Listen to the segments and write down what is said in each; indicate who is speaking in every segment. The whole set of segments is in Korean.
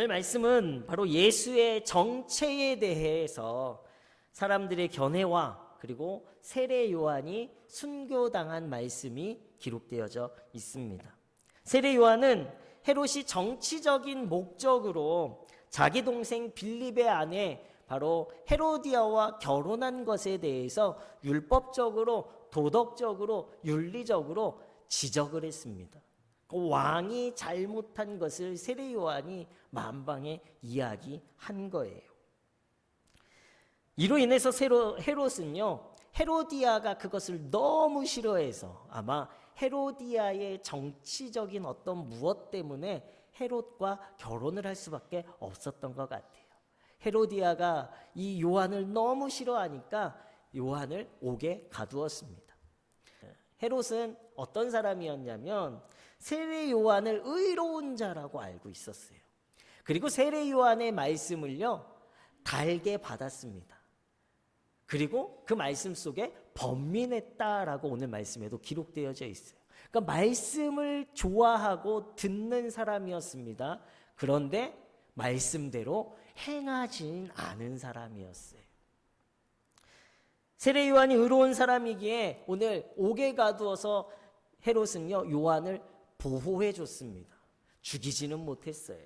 Speaker 1: 오늘 말씀은 바로 예수의 정체에 대해서 사람들의 견해와 그리고 세례 요한이 순교당한 말씀이 기록되어져 있습니다. 세례 요한은 헤롯이 정치적인 목적으로 자기 동생 빌립의 아내 바로 헤로디아와 결혼한 것에 대해서 율법적으로, 도덕적으로, 윤리적으로 지적을 했습니다. 그 왕이 잘못한 것을 세례 요한이 만방에 이야기한 거예요. 이로 인해서 헤롯은요, 헤로디아가 그것을 너무 싫어해서 아마 헤로디아의 정치적인 어떤 무엇 때문에 헤롯과 결혼을 할 수밖에 없었던 것 같아요. 헤로디아가 이 요한을 너무 싫어하니까 요한을 옥에 가두었습니다. 헤롯은 어떤 사람이었냐면 세례 요한을 의로운 자라고 알고 있었어요. 그리고 세례 요한의 말씀을요, 달게 받았습니다. 그리고 그 말씀 속에 번민했다라고 오늘 말씀에도 기록되어져 있어요. 그러니까 말씀을 좋아하고 듣는 사람이었습니다. 그런데 말씀대로 행하진 않은 사람이었어요. 세례 요한이 의로운 사람이기에 오늘 옥에 가두어서 헤롯은요, 요한을 보호해 줬습니다. 죽이지는 못했어요.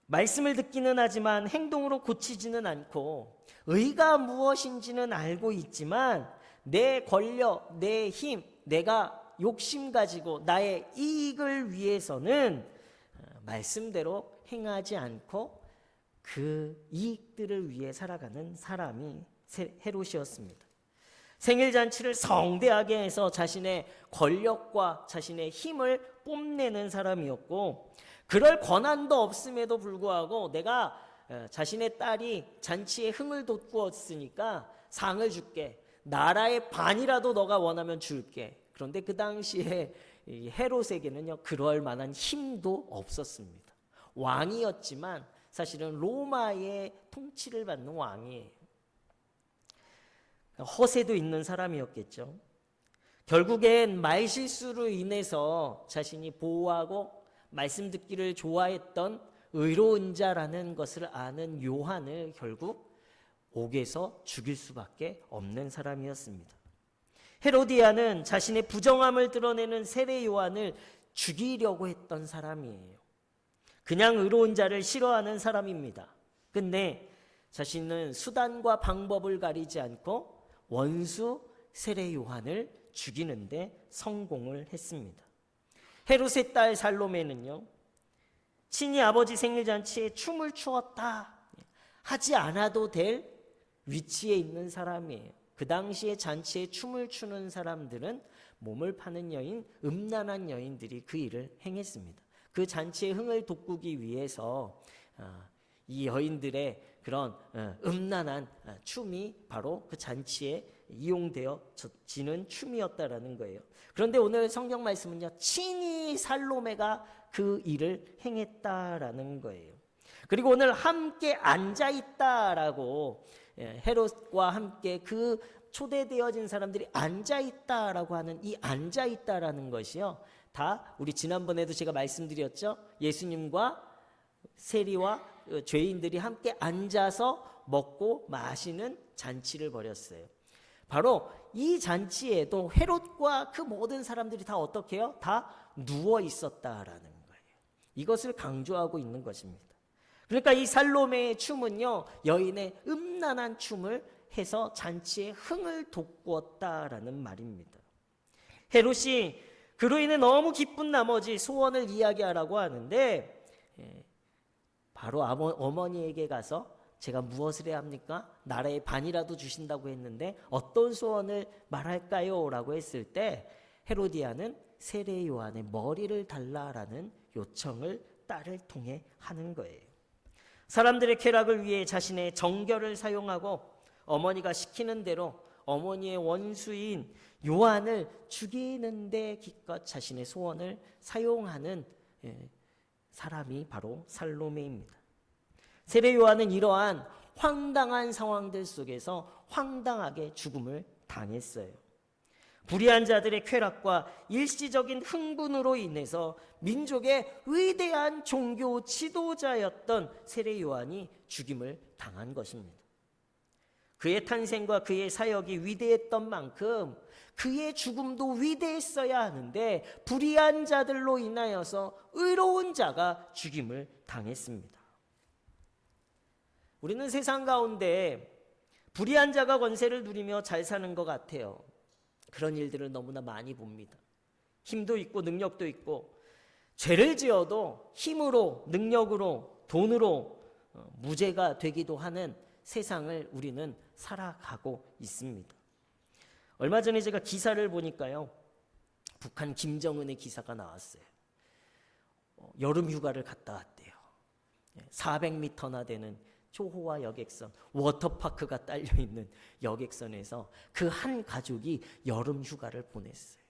Speaker 1: 말씀을 듣기는 하지만 행동으로 고치지는 않고 의가 무엇인지는 알고 있지만 내 권력, 내 힘, 내가 욕심 가지고 나의 이익을 위해서는 말씀대로 행하지 않고 그 이익들을 위해 살아가는 사람이 헤롯이었습니다. 생일잔치를 성대하게 해서 자신의 권력과 자신의 힘을 뽐내는 사람이었고, 그럴 권한도 없음에도 불구하고 내가 자신의 딸이 잔치에 흥을 돋구었으니까 상을 줄게, 나라의 반이라도 너가 원하면 줄게. 그런데 그 당시에 헤롯에게는요, 그럴 만한 힘도 없었습니다. 왕이었지만 사실은 로마의 통치를 받는 왕이에요. 허세도 있는 사람이었겠죠. 결국엔 말실수로 인해서 자신이 보호하고 말씀 듣기를 좋아했던 의로운 자라는 것을 아는 요한을 결국 옥에서 죽일 수밖에 없는 사람이었습니다. 헤로디아는 자신의 부정함을 드러내는 세례 요한을 죽이려고 했던 사람이에요. 그냥 의로운 자를 싫어하는 사람입니다. 근데 자신은 수단과 방법을 가리지 않고 원수 세례 요한을 죽이는데 성공을 했습니다. 헤롯의 딸 살로메는요, 친히 아버지 생일잔치에 춤을 추었다 하지 않아도 될 위치에 있는 사람이에요. 그 당시에 잔치에 춤을 추는 사람들은 몸을 파는 여인, 음란한 여인들이 그 일을 행했습니다. 그 잔치의 흥을 돋구기 위해서 이 여인들의 그런 음란한 춤이 바로 그 잔치에 이용되어지는 춤이었다라는 거예요. 그런데 오늘 성경 말씀은요, 친히 살로메가 그 일을 행했다라는 거예요. 그리고 오늘 함께 앉아있다라고, 헤롯과 함께 그 초대되어진 사람들이 앉아있다라고 하는 이 앉아있다라는 것이요, 다 우리 지난번에도 제가 말씀드렸죠. 예수님과 세리와 죄인들이 함께 앉아서 먹고 마시는 잔치를 벌였어요. 바로 이 잔치에도 헤롯과 그 모든 사람들이 다 어떻게 해요? 다 누워 있었다라는 거예요. 이것을 강조하고 있는 것입니다. 그러니까 이 살로메의 춤은요, 여인의 음란한 춤을 해서 잔치에 흥을 돋구었다라는 말입니다. 헤롯이 그로 인해 너무 기쁜 나머지 소원을 이야기하라고 하는데, 바로 어머니에게 가서 제가 무엇을 해야 합니까? 나라의 반이라도 주신다고 했는데 어떤 소원을 말할까요? 라고 했을 때 헤로디아는 세례 요한의 머리를 달라라는 요청을 딸을 통해 하는 거예요. 사람들의 쾌락을 위해 자신의 정결을 사용하고 어머니가 시키는 대로 어머니의 원수인 요한을 죽이는 데 기껏 자신의 소원을 사용하는 사람이 바로 살로메입니다. 세례 요한은 이러한 황당한 상황들 속에서 황당하게 죽음을 당했어요. 불의한 자들의 쾌락과 일시적인 흥분으로 인해서 민족의 위대한 종교 지도자였던 세례 요한이 죽임을 당한 것입니다. 그의 탄생과 그의 사역이 위대했던 만큼 그의 죽음도 위대했어야 하는데 불의한 자들로 인하여서 의로운 자가 죽임을 당했습니다. 우리는 세상 가운데 불의한 자가 권세를 누리며 잘 사는 것 같아요. 그런 일들을 너무나 많이 봅니다. 힘도 있고 능력도 있고 죄를 지어도 힘으로, 능력으로, 돈으로 무죄가 되기도 하는 세상을 우리는 살아가고 있습니다. 얼마 전에 제가 기사를 보니까요, 북한 김정은의 기사가 나왔어요. 여름 휴가를 갔다 왔대요. 400m나 되는 초호화 여객선, 워터파크가 딸려있는 여객선에서 그 한 가족이 여름 휴가를 보냈어요.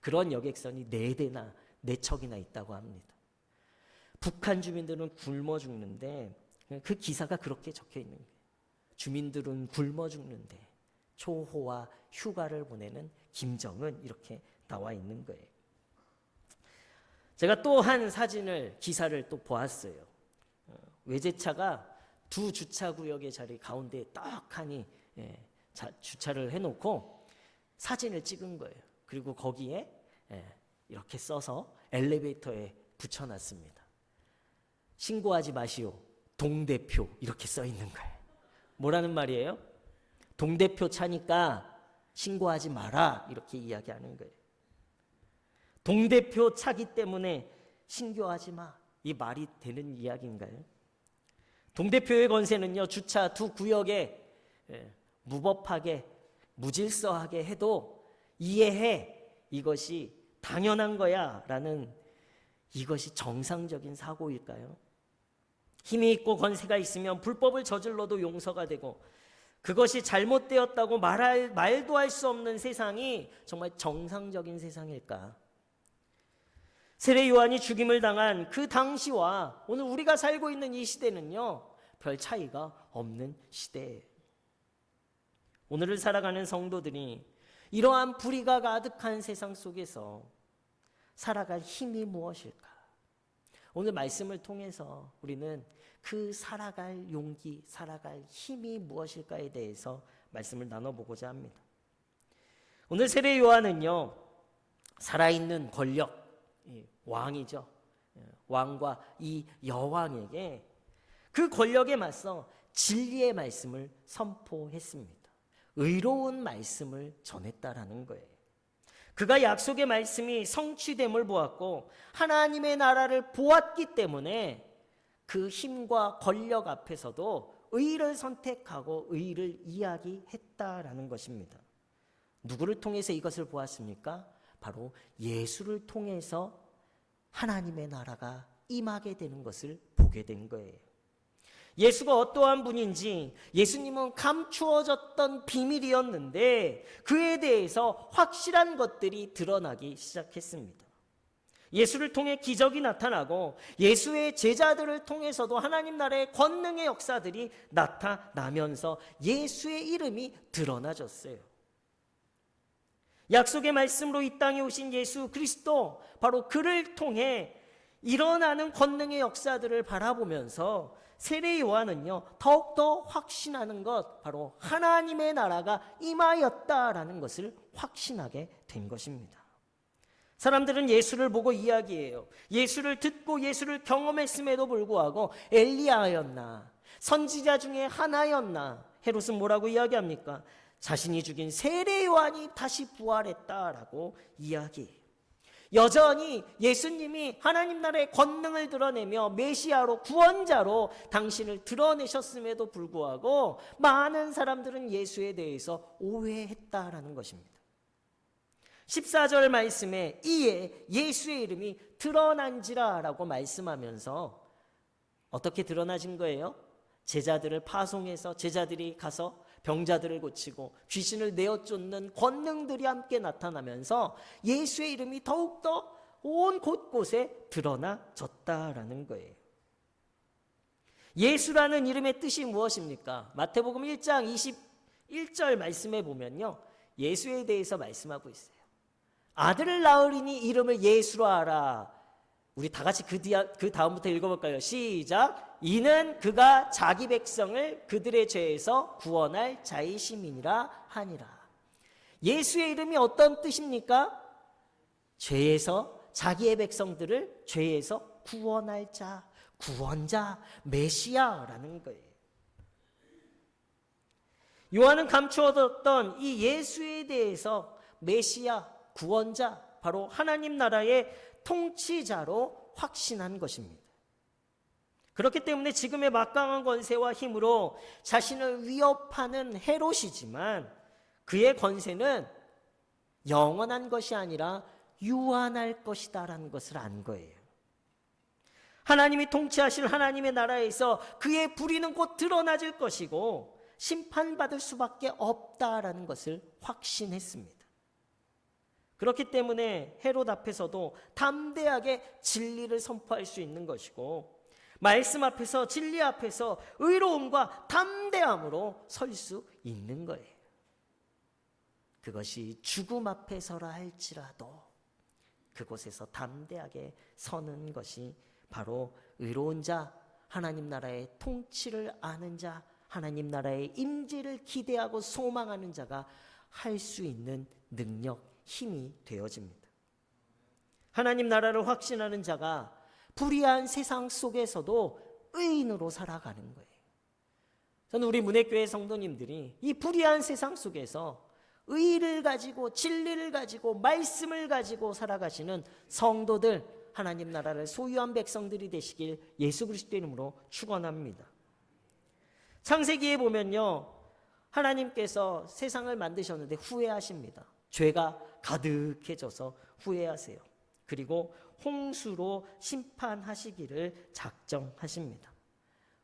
Speaker 1: 그런 여객선이 4대나 4척이나 있다고 합니다. 북한 주민들은 굶어 죽는데 그 기사가 그렇게 적혀 있는 거예요. 주민들은 굶어 죽는데 초호화 휴가를 보내는 김정은, 이렇게 나와 있는 거예요. 제가 또 한 사진을, 기사를 또 보았어요. 외제차가 두 주차구역의 자리 가운데 떡하니 주차를 해놓고 사진을 찍은 거예요. 그리고 거기에 이렇게 써서 엘리베이터에 붙여놨습니다. 신고하지 마시오, 동대표, 이렇게 써 있는 거예요. 뭐라는 말이에요? 동대표 차니까 신고하지 마라, 이렇게 이야기하는 거예요. 동대표 차기 때문에 신고하지 마, 이 말이 되는 이야기인가요? 동대표의 권세는요, 주차 두 구역에 무법하게, 무질서하게 해도 이해해, 이것이 당연한 거야 라는, 이것이 정상적인 사고일까요? 힘이 있고 권세가 있으면 불법을 저질러도 용서가 되고, 그것이 잘못되었다고 말도 할 수 없는 세상이 정말 정상적인 세상일까? 세례 요한이 죽임을 당한 그 당시와 오늘 우리가 살고 있는 이 시대는요, 별 차이가 없는 시대예요. 오늘을 살아가는 성도들이 이러한 불의가 가득한 세상 속에서 살아갈 힘이 무엇일까? 오늘 말씀을 통해서 우리는 그 살아갈 용기, 살아갈 힘이 무엇일까에 대해서 말씀을 나눠보고자 합니다. 오늘 세례 요한은요, 살아있는 권력, 왕이죠. 왕과 이 여왕에게 그 권력에 맞서 진리의 말씀을 선포했습니다. 의로운 말씀을 전했다라는 거예요. 그가 약속의 말씀이 성취됨을 보았고 하나님의 나라를 보았기 때문에 그 힘과 권력 앞에서도 의를 선택하고 의를 이야기했다라는 것입니다. 누구를 통해서 이것을 보았습니까? 바로 예수를 통해서 하나님의 나라가 임하게 되는 것을 보게 된 거예요. 예수가 어떠한 분인지 예수님은 감추어졌던 비밀이었는데 그에 대해서 확실한 것들이 드러나기 시작했습니다. 예수를 통해 기적이 나타나고 예수의 제자들을 통해서도 하나님 나라의 권능의 역사들이 나타나면서 예수의 이름이 드러나졌어요. 약속의 말씀으로 이 땅에 오신 예수 그리스도, 바로 그를 통해 일어나는 권능의 역사들을 바라보면서 세례 요한은요, 더욱더 확신하는 것, 바로 하나님의 나라가 임하였다라는 것을 확신하게 된 것입니다. 사람들은 예수를 보고 이야기해요. 예수를 듣고 예수를 경험했음에도 불구하고 엘리야였나, 선지자 중에 하나였나. 헤롯은 뭐라고 이야기합니까? 자신이 죽인 세례 요한이 다시 부활했다라고 이야기해요. 여전히 예수님이 하나님 나라의 권능을 드러내며 메시아로, 구원자로 당신을 드러내셨음에도 불구하고 많은 사람들은 예수에 대해서 오해했다라는 것입니다. 14절 말씀에 이에 예수의 이름이 드러난지라 라고 말씀하면서 어떻게 드러나진 거예요? 제자들을 파송해서 제자들이 가서 병자들을 고치고 귀신을 내어 쫓는 권능들이 함께 나타나면서 예수의 이름이 더욱더 온 곳곳에 드러나졌다라는 거예요. 예수라는 이름의 뜻이 무엇입니까? 마태복음 1장 21절 말씀에 보면요, 예수에 대해서 말씀하고 있어요. 아들을 낳으리니 이름을 예수로 하라. 우리 다 같이 그 다음부터 읽어볼까요? 시작. 이는 그가 자기 백성을 그들의 죄에서 구원할 자이심이니라 하니라. 예수의 이름이 어떤 뜻입니까? 죄에서, 자기의 백성들을 죄에서 구원할 자, 구원자, 메시아라는 거예요. 요한은 감추어뒀던 이 예수에 대해서 메시아, 구원자, 바로 하나님 나라의 통치자로 확신한 것입니다. 그렇기 때문에 지금의 막강한 권세와 힘으로 자신을 위협하는 헤롯이지만 그의 권세는 영원한 것이 아니라 유한할 것이다라는 것을 안 거예요. 하나님이 통치하실 하나님의 나라에서 그의 불의는 곧 드러나질 것이고 심판받을 수밖에 없다라는 것을 확신했습니다. 그렇기 때문에 헤롯 앞에서도 담대하게 진리를 선포할 수 있는 것이고 말씀 앞에서, 진리 앞에서 의로움과 담대함으로 설 수 있는 거예요. 그것이 죽음 앞에서라 할지라도 그곳에서 담대하게 서는 것이 바로 의로운 자, 하나님 나라의 통치를 아는 자, 하나님 나라의 임재를 기대하고 소망하는 자가 할 수 있는 능력, 힘이 되어집니다. 하나님 나라를 확신하는 자가 불의한 세상 속에서도 의인으로 살아가는 거예요. 저는 우리 문해교회 성도님들이 이 불의한 세상 속에서 의를 가지고 진리를 가지고 말씀을 가지고 살아가시는 성도들, 하나님 나라를 소유한 백성들이 되시길 예수 그리스도의 이름으로 축원합니다. 창세기에 보면요, 하나님께서 세상을 만드셨는데 후회하십니다. 죄가 가득해져서 후회하세요. 그리고 홍수로 심판하시기를 작정하십니다.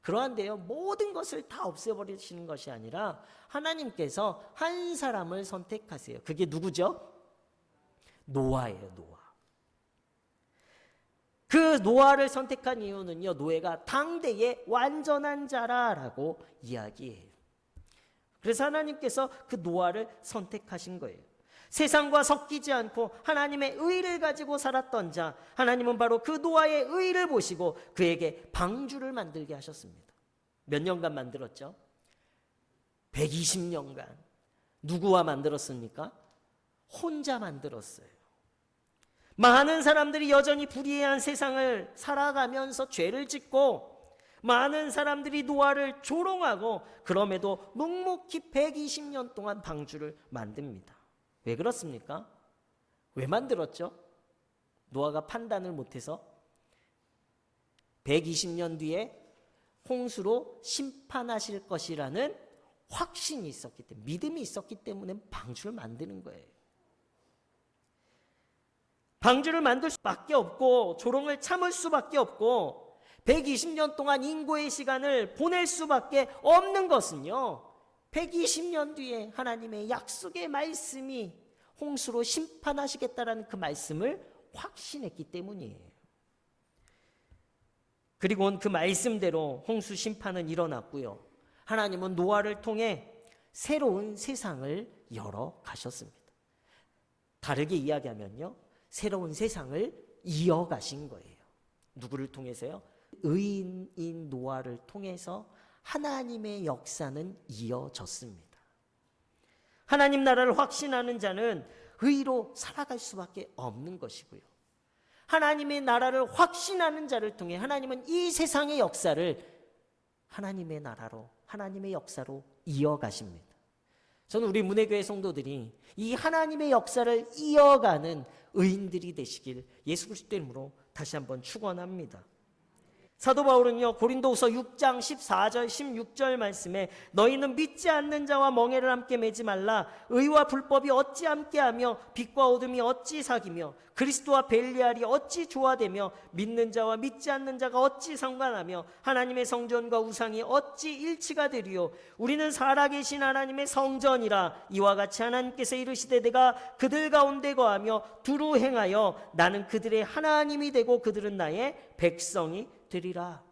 Speaker 1: 그러한데요, 모든 것을 다 없애버리시는 것이 아니라 하나님께서 한 사람을 선택하세요. 그게 누구죠? 노아예요, 노아. 그 노아를 선택한 이유는요, 노아가 당대의 완전한 자라라고 이야기해요. 그래서 하나님께서 그 노아를 선택하신 거예요. 세상과 섞이지 않고 하나님의 의를 가지고 살았던 자, 하나님은 바로 그 노아의 의를 보시고 그에게 방주를 만들게 하셨습니다. 몇 년간 만들었죠? 120년간. 누구와 만들었습니까? 혼자 만들었어요. 많은 사람들이 여전히 불의한 세상을 살아가면서 죄를 짓고 많은 사람들이 노아를 조롱하고 그럼에도 묵묵히 120년 동안 방주를 만듭니다. 왜 그렇습니까? 왜 만들었죠? 노아가 판단을 못해서 120년 뒤에 홍수로 심판하실 것이라는 확신이 있었기 때문에, 믿음이 있었기 때문에 방주를 만드는 거예요. 방주를 만들 수밖에 없고 조롱을 참을 수밖에 없고 120년 동안 인고의 시간을 보낼 수밖에 없는 것은요, 120년 뒤에 하나님의 약속의 말씀이 홍수로 심판하시겠다라는 그 말씀을 확신했기 때문이에요. 그리고 그 말씀대로 홍수 심판은 일어났고요. 하나님은 노아를 통해 새로운 세상을 열어 가셨습니다. 다르게 이야기하면요, 새로운 세상을 이어가신 거예요. 누구를 통해서요? 의인인 노아를 통해서 하나님의 역사는 이어졌습니다. 하나님 나라를 확신하는 자는 의로 살아갈 수밖에 없는 것이고요. 하나님의 나라를 확신하는 자를 통해 하나님은 이 세상의 역사를 하나님의 나라로, 하나님의 역사로 이어가십니다. 저는 우리 문해교회 성도들이 이 하나님의 역사를 이어가는 의인들이 되시길 예수 그리스도의 이름으로 다시 한번 축원합니다. 사도 바울은요, 고린도후서 6장 14절 16절 말씀에 너희는 믿지 않는 자와 멍에를 함께 매지 말라. 의와 불법이 어찌 함께하며 빛과 어둠이 어찌 사귀며 그리스도와 벨리알이 어찌 조화되며 믿는 자와 믿지 않는 자가 어찌 상관하며 하나님의 성전과 우상이 어찌 일치가 되리요. 우리는 살아계신 하나님의 성전이라. 이와 같이 하나님께서 이르시되 내가 그들 가운데 거하며 두루 행하여 나는 그들의 하나님이 되고 그들은 나의 백성이 되리라.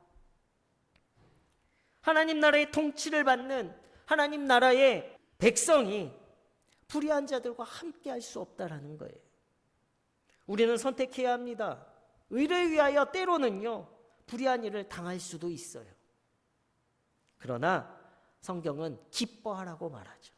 Speaker 1: 하나님 나라의 통치를 받는 하나님 나라의 백성이 불의한 자들과 함께 할 수 없다라는 거예요. 우리는 선택해야 합니다. 의를 위하여 때로는요, 불의한 일을 당할 수도 있어요. 그러나 성경은 기뻐하라고 말하죠.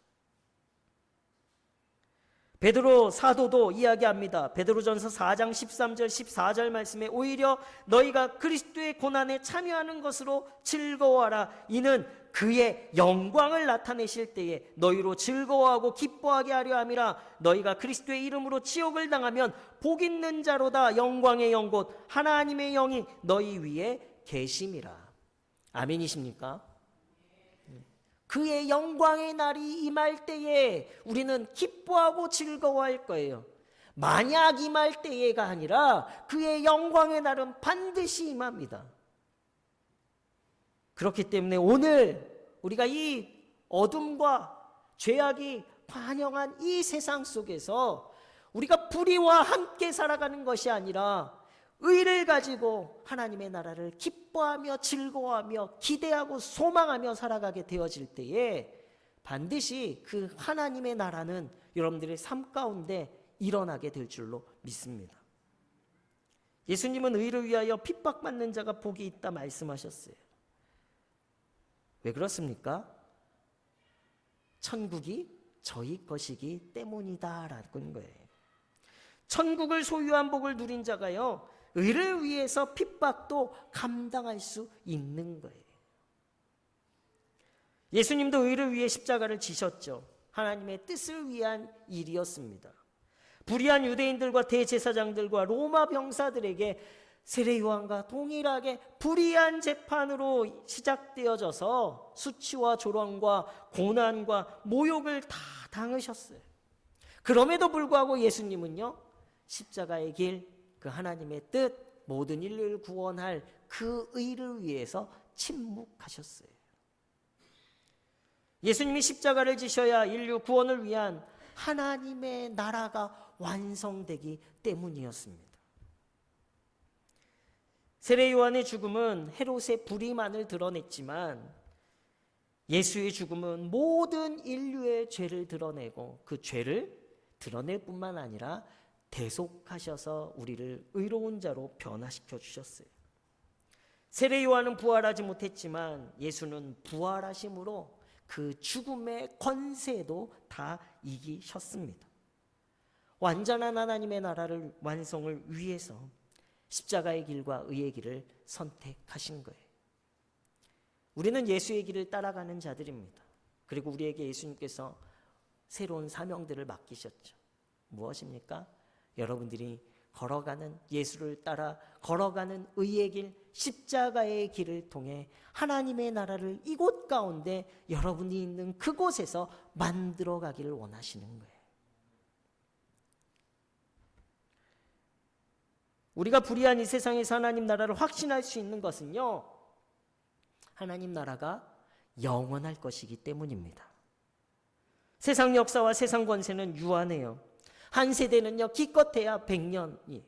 Speaker 1: 베드로 사도도 이야기합니다. 베드로전서 4장 13절 14절 말씀에 오히려 너희가 그리스도의 고난에 참여하는 것으로 즐거워하라. 이는 그의 영광을 나타내실 때에 너희로 즐거워하고 기뻐하게 하려 함이라. 너희가 그리스도의 이름으로 지옥을 당하면 복 있는 자로다. 영광의 영 곧 하나님의 영이 너희 위에 계심이라. 아멘이십니까? 그의 영광의 날이 임할 때에 우리는 기뻐하고 즐거워할 거예요. 만약 임할 때에가 아니라 그의 영광의 날은 반드시 임합니다. 그렇기 때문에 오늘 우리가 이 어둠과 죄악이 관영한 이 세상 속에서 우리가 불의와 함께 살아가는 것이 아니라 의를 가지고 하나님의 나라를 기뻐하며 즐거워하며 기대하고 소망하며 살아가게 되어질 때에 반드시 그 하나님의 나라는 여러분들의 삶 가운데 일어나게 될 줄로 믿습니다. 예수님은 의를 위하여 핍박받는 자가 복이 있다 말씀하셨어요. 왜 그렇습니까? 천국이 저희 것이기 때문이다라는 거예요. 천국을 소유한 복을 누린 자가요, 의를 위해서 핍박도 감당할 수 있는 거예요. 예수님도 의를 위해 십자가를 지셨죠. 하나님의 뜻을 위한 일이었습니다. 불의한 유대인들과 대제사장들과 로마 병사들에게 세례 요한과 동일하게 불의한 재판으로 시작되어져서 수치와 조롱과 고난과 모욕을 다 당하셨어요. 그럼에도 불구하고 예수님은요, 십자가의 길, 그 하나님의 뜻, 모든 인류를 구원할 그 의를 위해서 침묵하셨어요. 예수님이 십자가를 지셔야 인류 구원을 위한 하나님의 나라가 완성되기 때문이었습니다. 세례 요한의 죽음은 헤롯의 불의만을 드러냈지만 예수의 죽음은 모든 인류의 죄를 드러내고 그 죄를 드러낼 뿐만 아니라 대속하셔서 우리를 의로운 자로 변화시켜 주셨어요. 세례 요한은 부활하지 못했지만 예수는 부활하심으로 그 죽음의 권세도 다 이기셨습니다. 완전한 하나님의 나라를 완성을 위해서 십자가의 길과 의의 길을 선택하신 거예요. 우리는 예수의 길을 따라가는 자들입니다. 그리고 우리에게 예수님께서 새로운 사명들을 맡기셨죠. 무엇입니까? 여러분들이 걸어가는 예수를 따라 걸어가는 의의 길, 십자가의 길을 통해 하나님의 나라를 이곳 가운데 여러분이 있는 그곳에서 만들어 가기를 원하시는 거예요. 우리가 불의한 이 세상에서 하나님 나라를 확신할 수 있는 것은요, 하나님 나라가 영원할 것이기 때문입니다. 세상 역사와 세상 권세는 유한해요. 한 세대는요, 기껏해야 100년이.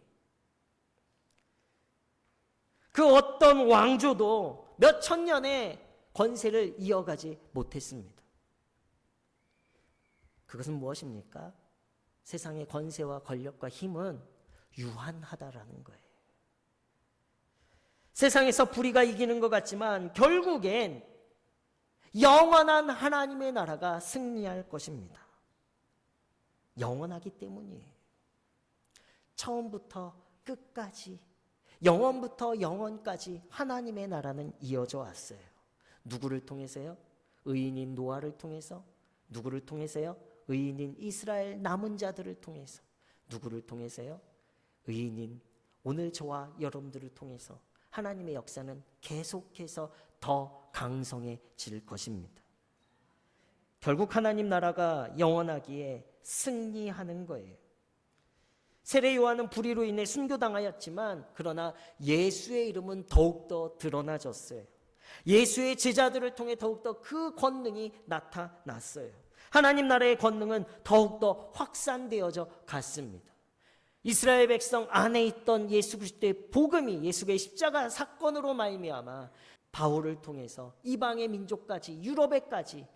Speaker 1: 그 어떤 왕조도 몇 천 년의 권세를 이어가지 못했습니다. 그것은 무엇입니까? 세상의 권세와 권력과 힘은 유한하다라는 거예요. 세상에서 불의가 이기는 것 같지만 결국엔 영원한 하나님의 나라가 승리할 것입니다. 영원하기 때문이에요. 처음부터 끝까지, 영원부터 영원까지 하나님의 나라는 이어져 왔어요. 누구를 통해서요? 의인인 노아를 통해서. 누구를 통해서요? 의인인 이스라엘 남은 자들을 통해서. 누구를 통해서요? 의인인 오늘 저와 여러분들을 통해서 하나님의 역사는 계속해서 더 강성해질 것입니다. 결국 하나님 나라가 영원하기에 승리하는 거예요. 세례 요한은 불의로 인해 순교당하였지만 그러나 예수의 이름은 더욱더 드러나졌어요. 예수의 제자들을 통해 더욱더 그 권능이 나타났어요. 하나님 나라의 권능은 더욱더 확산되어져 갔습니다. 이스라엘 백성 안에 있던 예수 그리스도의 복음이 예수의 십자가 사건으로 말미암아 바울을 통해서 이방의 민족까지 유럽에까지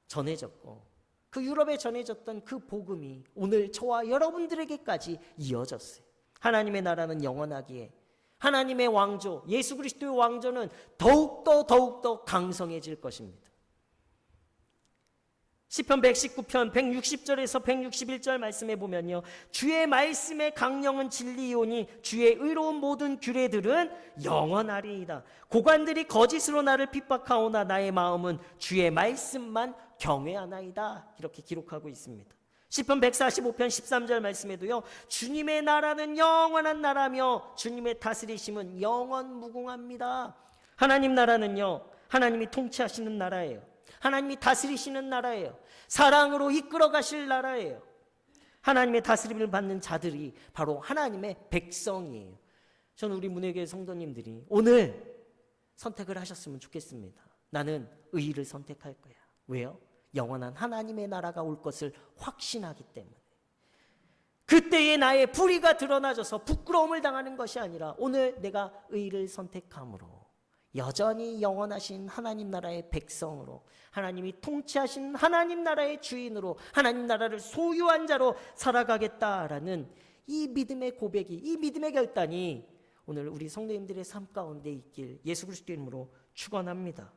Speaker 1: 전해졌고, 그 유럽에 전해졌던 그 복음이 오늘 저와 여러분들에게까지 이어졌어요. 하나님의 나라는 영원하기에 하나님의 왕조, 예수 그리스도의 왕조는 더욱더 강성해질 것입니다. 시편 119편 160절에서 161절 말씀에 보면요, 주의 말씀의 강령은 진리이오니 주의 의로운 모든 규례들은 영원하리이다. 고관들이 거짓으로 나를 핍박하오나 나의 마음은 주의 말씀만 경외하나이다. 이렇게 기록하고 있습니다. 시편 145편 13절 말씀에도요, 주님의 나라는 영원한 나라며 주님의 다스리심은 영원 무궁합니다. 하나님 나라는요, 하나님이 통치하시는 나라예요. 하나님이 다스리시는 나라예요. 사랑으로 이끌어 가실 나라예요. 하나님의 다스림을 받는 자들이 바로 하나님의 백성이에요. 저는 우리 문예교회 성도님들이 오늘 선택을 하셨으면 좋겠습니다. 나는 의를 선택할 거야. 왜요? 영원한 하나님의 나라가 올 것을 확신하기 때문에. 그때의 나의 불의가 드러나져서 부끄러움을 당하는 것이 아니라 오늘 내가 의를 선택함으로 여전히 영원하신 하나님 나라의 백성으로, 하나님이 통치하신 하나님 나라의 주인으로, 하나님 나라를 소유한 자로 살아가겠다라는 이 믿음의 고백이, 이 믿음의 결단이 오늘 우리 성도님들의 삶 가운데 있길 예수 그리스도 이름으로 축원합니다.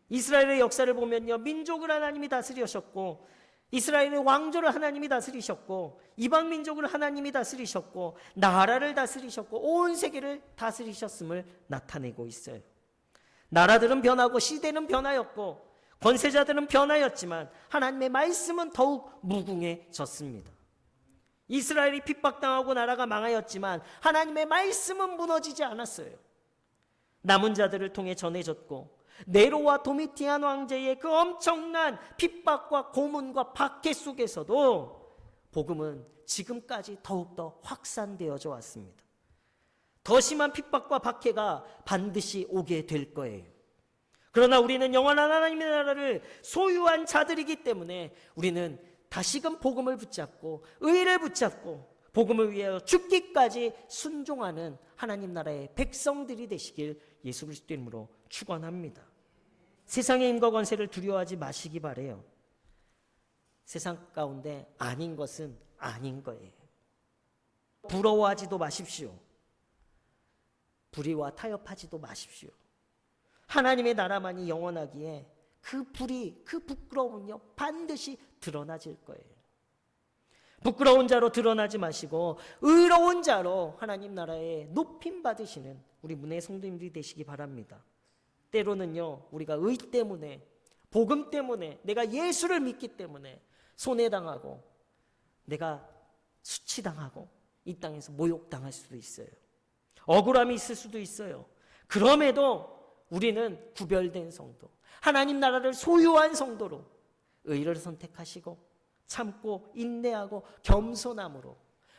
Speaker 1: 이스라엘의 역사를 보면요, 민족을 하나님이 다스리셨고, 이스라엘의 왕조를 하나님이 다스리셨고, 이방 민족을 하나님이 다스리셨고, 나라를 다스리셨고, 온 세계를 다스리셨음을 나타내고 있어요. 나라들은 변하고 시대는 변하였고 권세자들은 변하였지만 하나님의 말씀은 더욱 무궁해졌습니다. 이스라엘이 핍박당하고 나라가 망하였지만 하나님의 말씀은 무너지지 않았어요. 남은 자들을 통해 전해졌고, 네로와 도미티안 왕제의 그 엄청난 핍박과 고문과 박해 속에서도 복음은 지금까지 더욱더 확산되어져 왔습니다. 더 심한 핍박과 박해가 반드시 오게 될 거예요. 그러나 우리는 영원한 하나님의 나라를 소유한 자들이기 때문에 우리는 다시금 복음을 붙잡고 의를 붙잡고 복음을 위하여 죽기까지 순종하는 하나님 나라의 백성들이 되시길 예수 그리스도 이름으로 축원합니다. 세상의 힘과 권세를 두려워하지 마시기 바래요. 세상 가운데 아닌 것은 아닌 거예요. 부러워하지도 마십시오. 불의와 타협하지도 마십시오. 하나님의 나라만이 영원하기에 그 불의, 그 부끄러움은요 반드시 드러나질 거예요. 부끄러운 자로 드러나지 마시고 의로운 자로 하나님 나라에 높임 받으시는 우리 문의 성도님들이 되시기 바랍니다. 때로는요 우리가 의 때문에, 복음 때문에, 내가 예수를 믿기 때문에 손해당하고 내가 수치당하고 이 땅에서 모욕당할 수도 있어요. 억울함이 있을 수도 있어요. 그럼에도 우리는 구별된 성도, 하나님 나라를 소유한 성도로 의를 선택하시고 참고 인내하고 겸손함으로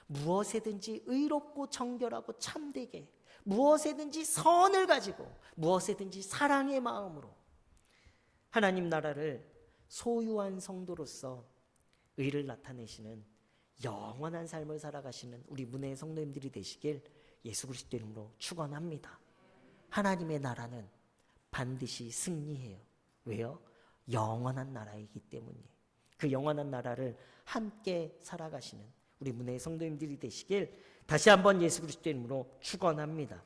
Speaker 1: 무엇에든지 의롭고 정결하고 참되게, 무엇에든지 선을 가지고 무엇에든지 사랑의 마음으로 하나님 나라를 소유한 성도로서 의를 나타내시는 영원한 삶을 살아가시는 우리 문의 성도님들이 되시길 예수 그리스도 이름으로 축원합니다. 하나님의 나라는 반드시 승리해요. 왜요? 영원한 나라이기 때문이에요. 그 영원한 나라를 함께 살아가시는 우리 문의 성도님들이 되시길 다시 한번 예수 그리스도 이름으로 축원합니다.